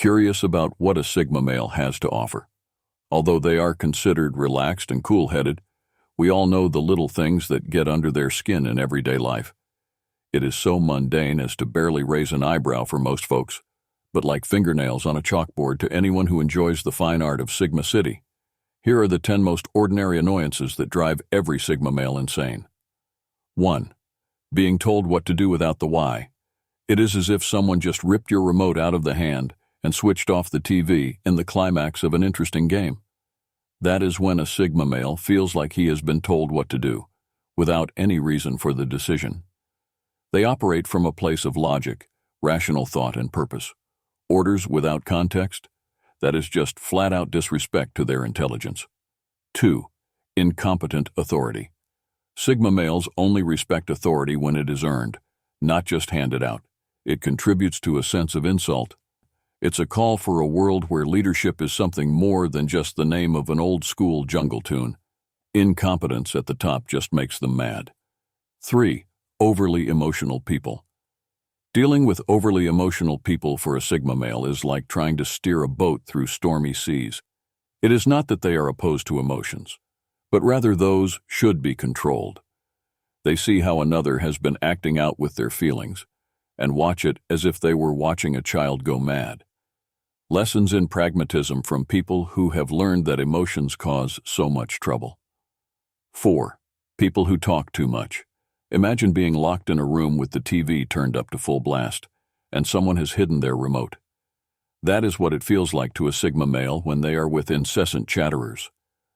curious about what a Sigma male has to offer. Although they are considered relaxed and cool-headed, we all know the little things that get under their skin in everyday life. It is so mundane as to barely raise an eyebrow for most folks, but like fingernails on a chalkboard to anyone who enjoys the fine art of Sigma City. Here are the 10 most ordinary annoyances that drive every Sigma male insane. 1. Being told what to do without the why. It is as if someone just ripped your remote out of the hand and switched off the TV in the climax of an interesting game. That is when a Sigma male feels like he has been told what to do, without any reason for the decision. They operate from a place of logic, rational thought, and purpose. Orders without context? That is just flat-out disrespect to their intelligence. 2. Incompetent authority. Sigma males only respect authority when it is earned, not just handed out. It contributes to a sense of insult. It's a call for a world where leadership is something more than just the name of an old-school jungle tune. Incompetence at the top just makes them mad. 3. Overly emotional people. Dealing with overly emotional people for a Sigma male is like trying to steer a boat through stormy seas. It is not that they are opposed to emotions, but rather those should be controlled. They see how another has been acting out with their feelings, and watch it as if they were watching a child go mad. Lessons in pragmatism from people who have learned that emotions cause so much trouble. 4. People who talk too much. Imagine being locked in a room with the TV turned up to full blast, and someone has hidden their remote. That is what it feels like to a Sigma male when they are with incessant chatterers.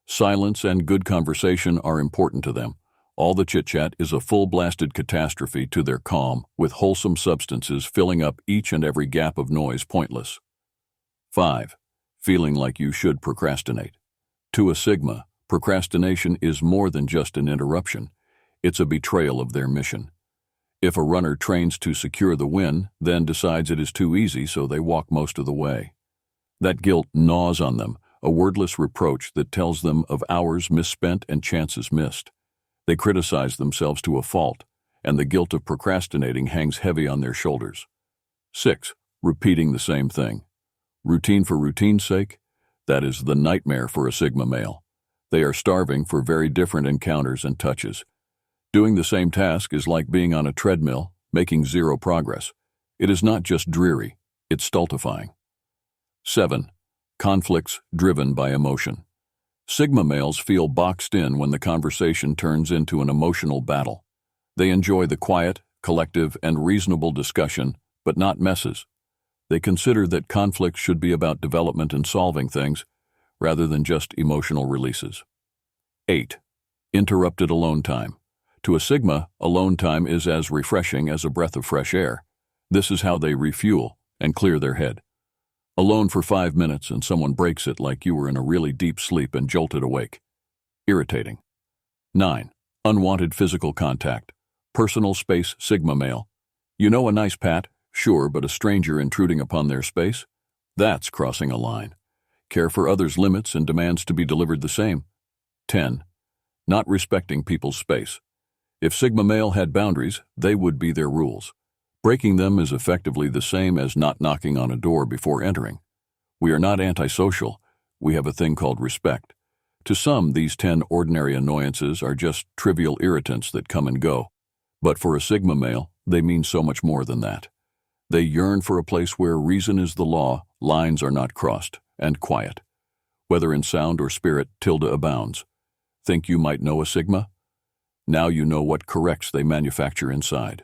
Silence and good conversation are important to them. All the chit-chat is a full-blasted catastrophe to their calm, with wholesome substances filling up each and every gap of noise pointless. 5. Feeling like you should procrastinate. To a Sigma, procrastination is more than just an interruption. It's a betrayal of their mission. If a runner trains to secure the win, then decides it is too easy, so they walk most of the way. That guilt gnaws on them, a wordless reproach that tells them of hours misspent and chances missed. They criticize themselves to a fault, and the guilt of procrastinating hangs heavy on their shoulders. 6. Repeating the same thing. Routine for routine's sake? That is the nightmare for a Sigma male. They are starving for very different encounters and touches. Doing the same task is like being on a treadmill, making zero progress. It is not just dreary, it's stultifying. 7. Conflicts driven by emotion. Sigma males feel boxed in when the conversation turns into an emotional battle. They enjoy the quiet, collective, and reasonable discussion, but not messes. They consider that conflicts should be about development and solving things, rather than just emotional releases. 8. Interrupted alone time. To a Sigma, alone time is as refreshing as a breath of fresh air. This is how they refuel and clear their head. Alone for 5 minutes and someone breaks it like you were in a really deep sleep and jolted awake. Irritating. 9. Unwanted physical contact. Personal space Sigma male. You know a nice pat, sure, but a stranger intruding upon their space? That's crossing a line. Care for others' limits and demands to be delivered the same. 10. Not respecting people's space. If Sigma male had boundaries, they would be their rules. Breaking them is effectively the same as not knocking on a door before entering. We are not antisocial. We have a thing called respect. To some, these 10 ordinary annoyances are just trivial irritants that come and go. But for a Sigma male, they mean so much more than that. They yearn for a place where reason is the law, lines are not crossed, and quiet. Whether in sound or spirit, tilde abounds. Think you might know a Sigma? Now you know what corrects they manufacture inside.